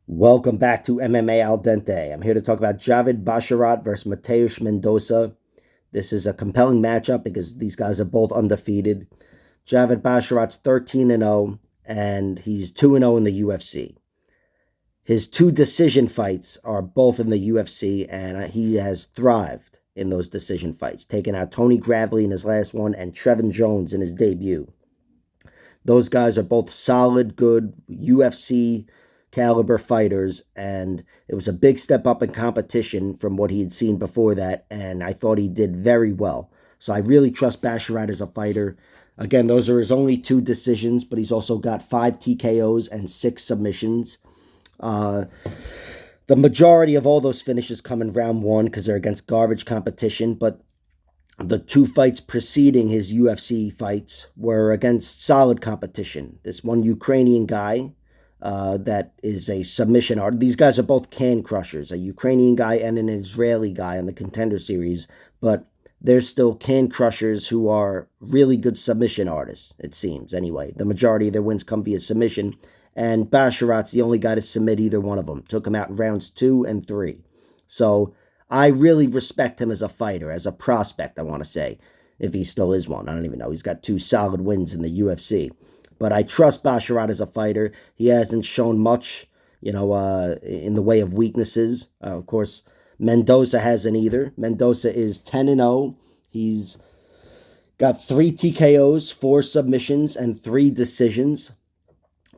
Welcome back to MMA Al Dente. I'm here to talk about Javid Basharat versus Mateus Mendonca. This is a compelling matchup because these guys are both undefeated. Javid Basharat's 13-0, and he's 2-0 in the UFC. His two decision fights are both in the UFC, and he has thrived in those decision fights, taking out Tony Gravely in his last one and Trevin Jones in his debut. Those guys are both solid, good UFC caliber fighters, and it was a big step up in competition from what he had seen before that, and I thought he did very well. So I really trust Basharat as a fighter. Again, those are his only two decisions, but he's also got 5 TKOs and 6 submissions. Uh, the majority of all those finishes come in round one because they're against garbage competition, but the two fights preceding his UFC fights were against solid competition. This one Ukrainian guy that is a submission art. These guys are both can crushers, a Ukrainian guy and an Israeli guy on the Contender Series, but they're still can crushers who are really good submission artists, it seems. Anyway, the majority of their wins come via submission, and Basharat's the only guy to submit either one of them. Took him out in rounds 2 and 3. So I really respect him as a fighter, as a prospect, I want to say, if he still is one. I don't even know. He's got 2 solid wins in the UFC. But I trust Basharat as a fighter. He hasn't shown much, in the way of weaknesses. Of course, Mendonca hasn't either. Mendonca is 10-0. He's got 3 TKOs, 4 submissions, and 3 decisions.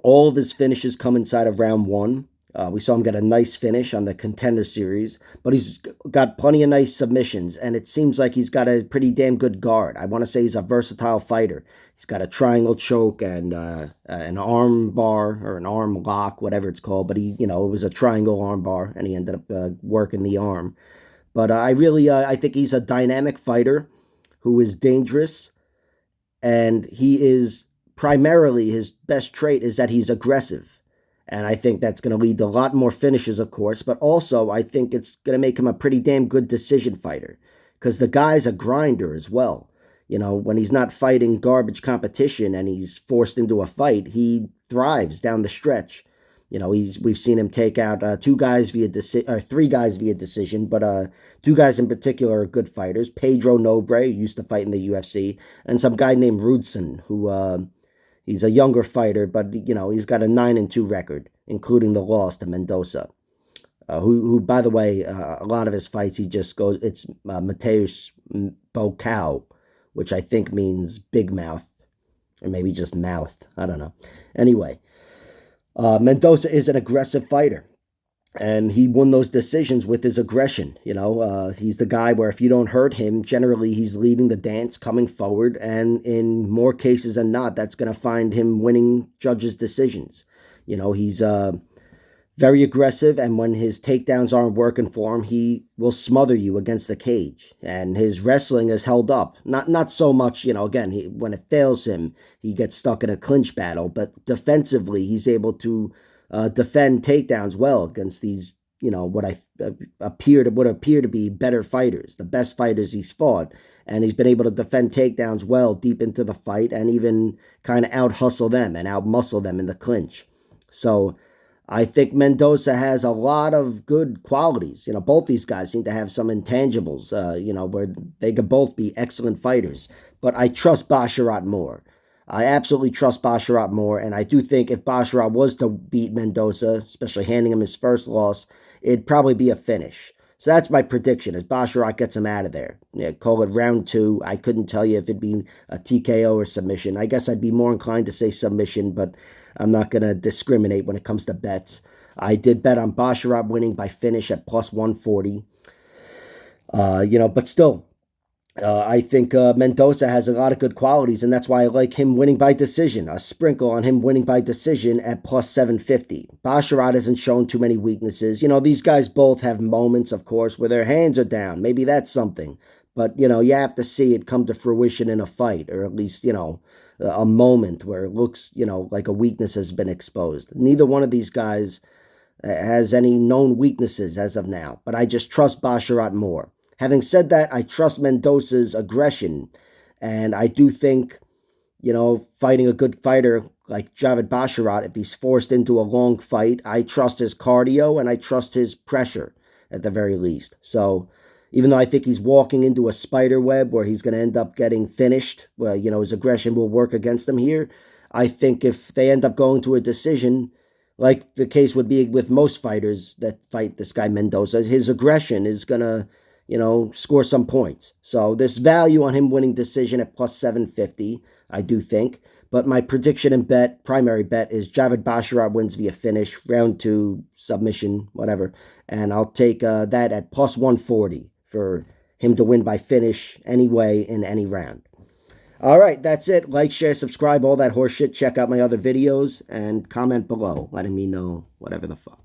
All of his finishes come inside of round one. We saw him get a nice finish on the Contender Series, but he's got plenty of nice submissions, and it seems like he's got a pretty damn good guard. I want to say he's a versatile fighter. He's got a triangle choke and an arm bar or an arm lock, whatever it's called, but it was a triangle arm bar, and he ended up working the arm. But I think he's a dynamic fighter who is dangerous, and he is primarily his best trait is that he's aggressive. And I think that's going to lead to a lot more finishes, of course, but also I think it's going to make him a pretty damn good decision fighter because the guy's a grinder as well. When he's not fighting garbage competition and he's forced into a fight, he thrives down the stretch. We've seen him take out 2 guys via decision, or 3 guys via decision, but 2 guys in particular are good fighters. Pedro Nobre, who used to fight in the UFC, and some guy named Rudson, who he's a younger fighter, but he's got a 9-2 record, including the loss to Mendonca. Who, by the way, a lot of his fights he just goes. It's Mateus Bocao, which I think means big mouth, or maybe just mouth. I don't know. Anyway, Mendonca is an aggressive fighter, and he won those decisions with his aggression. He's the guy where if you don't hurt him, generally he's leading the dance, coming forward, and in more cases than not, that's going to find him winning judges' decisions. He's very aggressive, and when his takedowns aren't working for him, he will smother you against the cage. And his wrestling has held up. Not so much, again, when it fails him, he gets stuck in a clinch battle, but defensively, he's able to defend takedowns well against these, what appear to be better fighters, the best fighters he's fought. And he's been able to defend takedowns well deep into the fight and even kind of out hustle them and out muscle them in the clinch. So I think Mendonca has a lot of good qualities. Both these guys seem to have some intangibles, where they could both be excellent fighters. But I trust Basharat more. I absolutely trust Basharat more, and I do think if Basharat was to beat Mendonca, especially handing him his first loss, it'd probably be a finish. So that's my prediction, as Basharat gets him out of there. Yeah, call it round 2. I couldn't tell you if it'd be a TKO or submission. I guess I'd be more inclined to say submission, but I'm not going to discriminate when it comes to bets. I did bet on Basharat winning by finish at plus 140. But still, I think Mendonca has a lot of good qualities, and that's why I like him winning by decision. A sprinkle on him winning by decision at plus 750. Basharat hasn't shown too many weaknesses. These guys both have moments, of course, where their hands are down. Maybe that's something. But, you have to see it come to fruition in a fight, or at least, a moment where it looks, like a weakness has been exposed. Neither one of these guys has any known weaknesses as of now, but I just trust Basharat more. Having said that, I trust Mendonca's aggression, and I do think, fighting a good fighter like Javid Basharat, if he's forced into a long fight, I trust his cardio and I trust his pressure at the very least. So even though I think he's walking into a spider web where he's going to end up getting finished, well, his aggression will work against him here. I think if they end up going to a decision, like the case would be with most fighters that fight this guy Mendonca, his aggression is going to, score some points. So there's value on him winning decision at plus 750, I do think. But my prediction and primary bet, is Javid Basharat wins via finish, round 2, submission, whatever. And I'll take that at plus 140 for him to win by finish anyway in any round. All right, that's it. Like, share, subscribe, all that horseshit. Check out my other videos and comment below letting me know whatever the fuck.